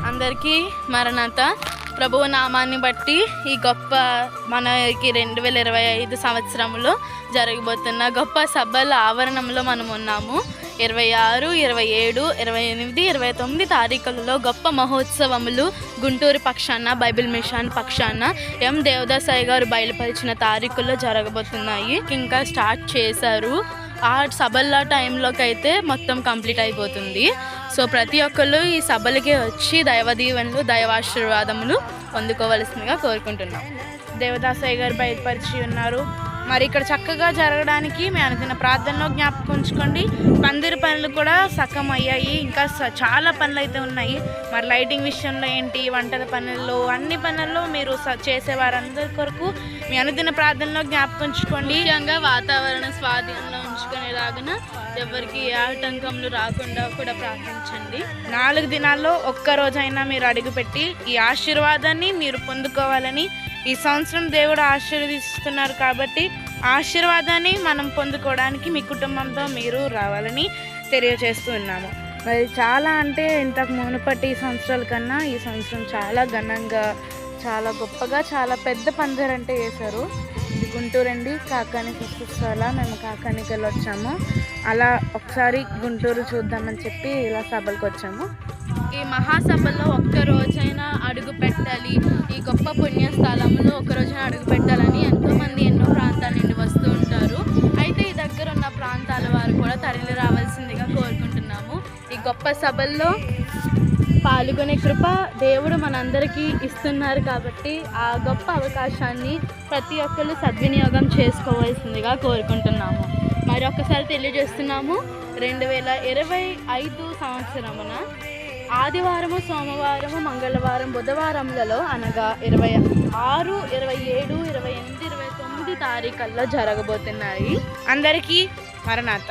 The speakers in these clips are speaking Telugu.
అందరికీ మరణాత. ప్రభువు నామాన్ని బట్టి ఈ గొప్ప మనకి 2025 సంవత్సరంలో జరగబోతున్న గొప్ప సభల ఆవరణంలో మనం ఉన్నాము. 26, 27, 28, 29 తారీఖులలో గొప్ప మహోత్సవములు గుంటూరు పక్షాన, బైబిల్ మిషన్ పక్షాన దేవదాసాయి గారు బయలుపరిచిన తారీఖుల్లో జరగబోతున్నాయి. ఇంకా స్టార్ట్ చేశారు. ఆ సభల టైంలోకి అయితే మొత్తం కంప్లీట్ అయిపోతుంది. సో ప్రతి ఒక్కళ్ళు ఈ సభలకి వచ్చి దైవ దీవెనలు, దైవాశీర్వాదములు పొందుకోవలసిందిగా కోరుకుంటున్నాం. దేవదాసాయి గారు బయలుపరిచి ఉన్నారు. మరి ఇక్కడ చక్కగా జరగడానికి మీ అనుకున్న ప్రార్థనలో జ్ఞాపకం ఉంచుకోండి. పందిరి పనులు కూడా సగం అయ్యాయి. ఇంకా చాలా పనులు అయితే ఉన్నాయి. మరి లైటింగ్ విషయంలో ఏంటి, వంటల పనుల్లో, అన్ని పనుల్లో మీరు చేసేవారందరి కొరకు మీ అనుదిన ప్రార్థనలో జ్ఞాపకం ఉంచుకోండి. ముఖ్యంగా వాతావరణ స్వాధీనంలో ఉంచుకునేలాగా ఎవరికి ఏ ఆటంకములు రాకుండా కూడా ప్రార్థించండి. 4 దినాల్లో ఒక్కరోజైనా మీరు అడుగుపెట్టి ఈ ఆశీర్వాదాన్ని మీరు పొందుకోవాలని, ఈ సంవత్సరం దేవుడు ఆశీర్వదిస్తున్నారు కాబట్టి ఆశీర్వాదాన్ని మనం పొందుకోవడానికి మీ కుటుంబంతో మీరు రావాలని తెలియజేస్తూ ఉన్నాము. మరి చాలా అంటే ఇంతకు మునుపటి సంవత్సరాల కన్నా ఈ సంవత్సరం చాలా ఘనంగా, చాలా గొప్పగా, చాలా పెద్ద పందిరంటే వేశారు. ఇది గుంటూరు అండి, కాకాని పుస్తకాల. మేము కాకానికి వెళ్ళి వచ్చాము. అలా ఒకసారి గుంటూరు చూద్దామని చెప్పి ఇలా సభలకు వచ్చాము. ఈ మహాసభలో ఒక్కరోజైనా అడుగు పెట్టాలి, ఈ గొప్ప పుణ్యస్థలంలో ఒక్కరోజైనా అడుగు పెట్టాలని ఎంతోమంది ఎన్నో ప్రాంతాల నుండి వస్తూ ఉంటారు. అయితే ఈ దగ్గర ఉన్న ప్రాంతాల వారు కూడా తరలి రావాల్సిందిగా కోరుకుంటున్నాము. ఈ గొప్ప సభల్లో పాల్గొనే కృప దేవుడు మనందరికీ ఇస్తున్నారు కాబట్టి ఆ గొప్ప అవకాశాన్ని ప్రతి ఒక్కరు సద్వినియోగం చేసుకోవాల్సిందిగా కోరుకుంటున్నాము. మరి ఒక్కసారి తెలియజేస్తున్నాము. 2025 సంవత్సరమున ఆదివారము, సోమవారము, మంగళవారం, బుధవారములలో అనగా 26, 27, 28, 29 తారీఖుల్లో జరగబోతున్నాయి. అందరికీ మరణాత.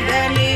గని